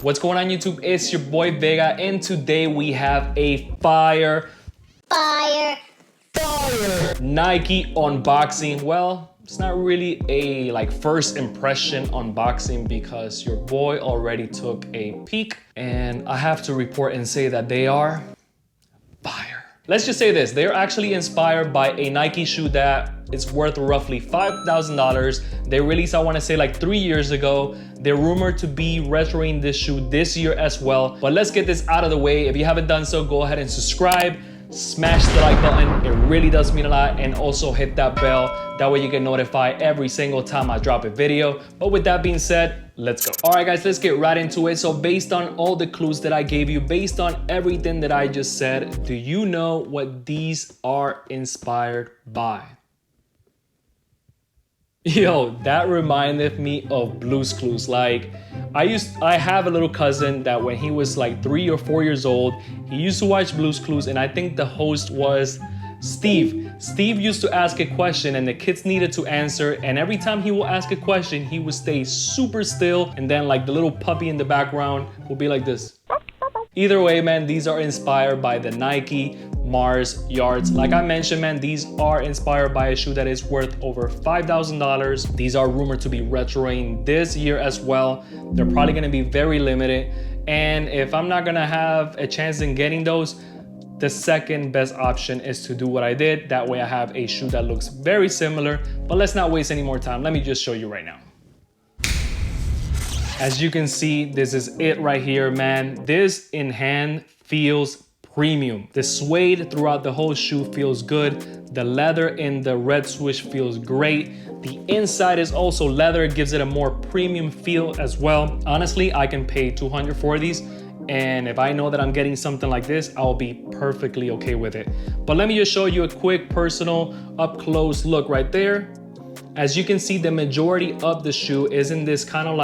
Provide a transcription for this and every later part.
What's going on YouTube? It's your boy Vega, and today we have a fire Nike unboxing. Well, it's not really a first impression unboxing because your boy already took a peek, and I have to report and say that they are fire. Let's just say this, they're actually inspired by a Nike shoe that is worth roughly $5,000. They released, I wanna say 3 years ago. They're rumored to be retroing this shoe this year as well. But let's get this out of the way. If you haven't done so, go ahead and subscribe, smash the like button. It really does mean a lot. And also hit that bell. That way you get notified every single time I drop a video. But with that being said, let's go. All right, guys, let's get right into it. So based on all the clues that I gave you, based on everything that I just said, do you know what these are inspired by? Yo, that reminded me of Blue's Clues. I have a little cousin that when he was 3 or 4 years old, he used to watch Blue's Clues, and I think the host was Steve. Steve used to ask a question and the kids needed to answer, and every time he will ask a question, he would stay super still, and then the little puppy in the background will be like this. Either way, man, these are inspired by the Nike Mars Yards. Like I mentioned, man, these are inspired by a shoe that is worth over $5,000. These are rumored to be retroing this year as well. They're probably gonna be very limited. And if I'm not gonna have a chance in getting those, the second best option is to do what I did. That way I have a shoe that looks very similar, but let's not waste any more time. Let me just show you right now. As you can see, this is it right here, man. This in hand feels premium. The suede throughout the whole shoe feels good. The leather in the red swoosh feels great. The inside is also leather. It gives it a more premium feel as well. Honestly, I can pay $200 for these. And if I know that I'm getting something like this, I'll be perfectly okay with it. But let me just show you a quick personal up close look right there. As you can see, the majority of the shoe is in this kind of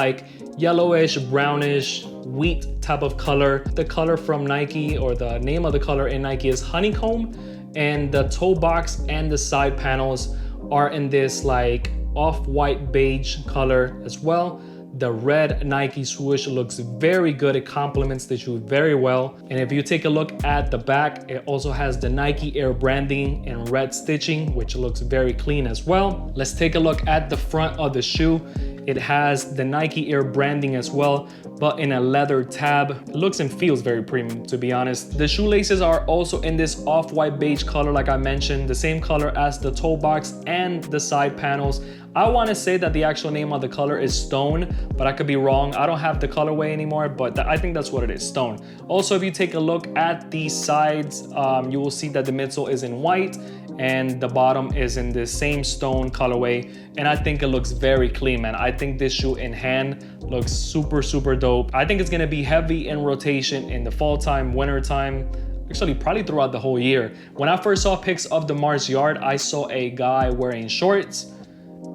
yellowish, brownish, wheat type of color. The color from Nike, or the name of the color in Nike, is honeycomb. And the toe box and the side panels are in this off-white beige color as well. The red Nike swoosh looks very good. It complements the shoe very well. And if you take a look at the back, it also has the Nike Air branding and red stitching, which looks very clean as well. Let's take a look at the front of the shoe. It has the Nike Air branding as well, but in a leather tab. It looks and feels very premium, to be honest. The shoelaces are also in this off-white beige color, like I mentioned, the same color as the toe box and the side panels. I want to say that the actual name of the color is Stone, but I could be wrong. I don't have the colorway anymore, but I think that's what it is, Stone. Also, if you take a look at the sides, you will see that the midsole is in white and the bottom is in the same stone colorway. And I think it looks very clean, man. I think this shoe in hand looks super, super dope. I think it's gonna be heavy in rotation in the fall time, winter time, actually probably throughout the whole year. When I first saw pics of the Mars Yard, I saw a guy wearing shorts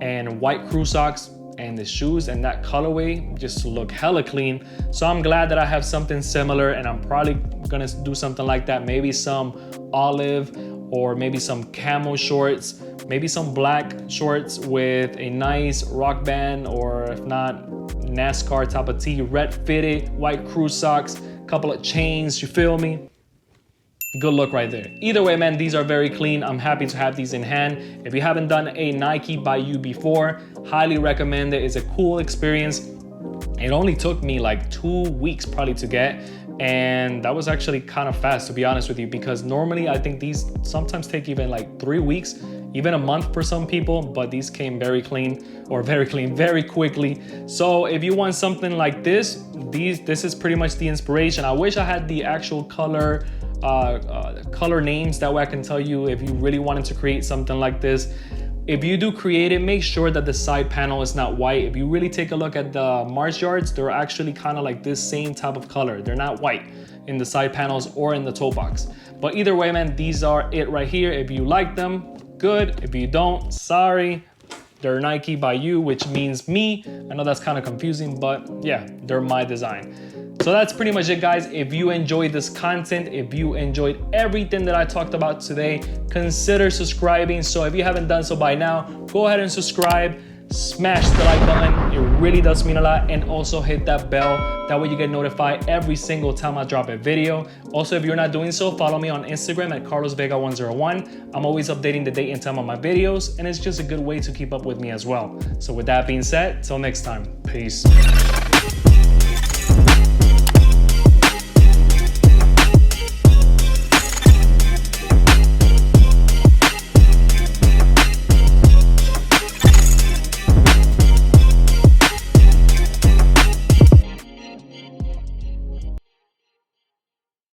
and white crew socks, and the shoes and that colorway just look hella clean. So I'm glad that I have something similar, and I'm probably gonna do something like that. Maybe some olive or maybe some camo shorts, maybe some black shorts with a nice rock band, or if not, NASCAR type of tee, red fitted, white crew socks, couple of chains, you feel me? Good look right there. Either way, man, these are very clean. I'm happy to have these in hand. If you haven't done a Nike by you before, highly recommend it. It's a cool experience. It only took me 2 weeks probably to get, and that was actually kind of fast, to be honest with you, because normally I think these sometimes take even 3 weeks, even a month for some people, but these came very clean, very quickly. So if you want something like this, this is pretty much the inspiration. I wish I had the actual color names, that way I can tell you if you really wanted to create something like this. If you do create it, make sure that the side panel is not white. If you really take a look at the Mars Yards, they're actually kind of this same type of color. They're not white in the side panels or in the toe box. But either way, man, these are it right here. If you like them, good. If you don't, sorry. They're Nike by you, which means me. I know that's kind of confusing, but yeah, they're my design. So that's pretty much it, guys. If you enjoyed this content, if you enjoyed everything that I talked about today, consider subscribing. So if you haven't done so by now, go ahead and subscribe. smash the like button. It really does mean a lot. And also hit that bell. That way you get notified every single time I drop a video. Also, if you're not doing so, follow me on Instagram at carlosvega101. I'm always updating the date and time on my videos, and it's just a good way to keep up with me as well. So with that being said, till next time, peace.